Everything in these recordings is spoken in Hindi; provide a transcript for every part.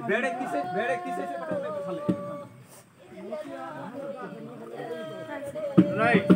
बेड़े किसे से राइट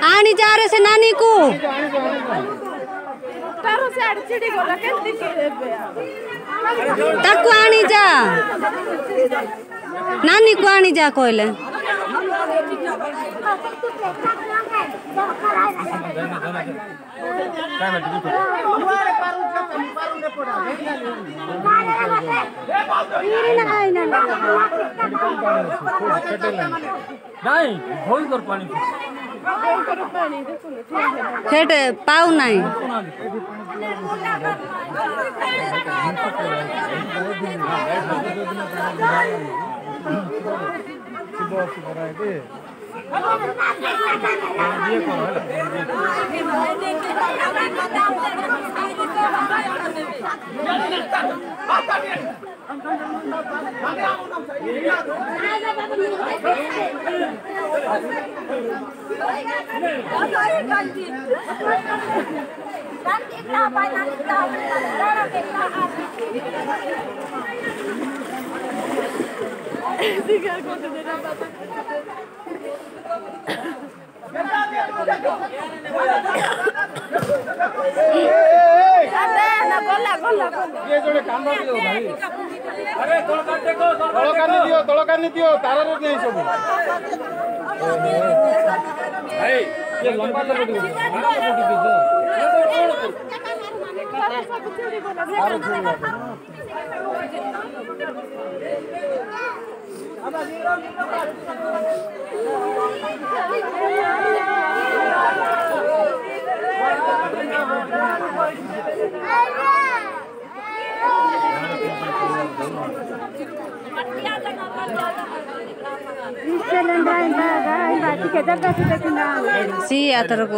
आनी जा रहे से नानी को ताकू आनी जा नानी को आनी जा कोइले नहीं भोल कर पानी खेट पाऊ नहीं ये जोड़े काम भाई अरे तोड़कानी दियो तारा रे नहीं सब भाई ये लंबा तो दियो sí atar ko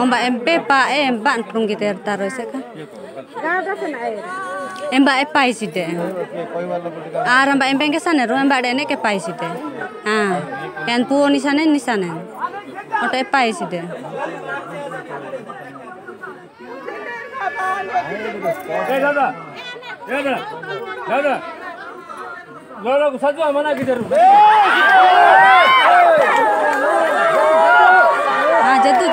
Omba empe pa emban prung kita taruh seka. Emba epai sih Aram ba empe ke sana, ruang ba dene ke pai sih Kan puo ni sana. Oto epai sih दादा लोला को सजो मना किधर हाँ Jaddu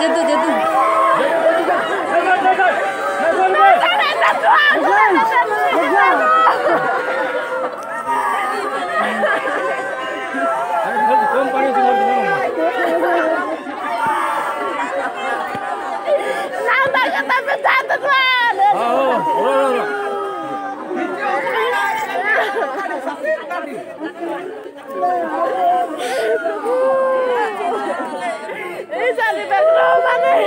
Ini jadi background mana?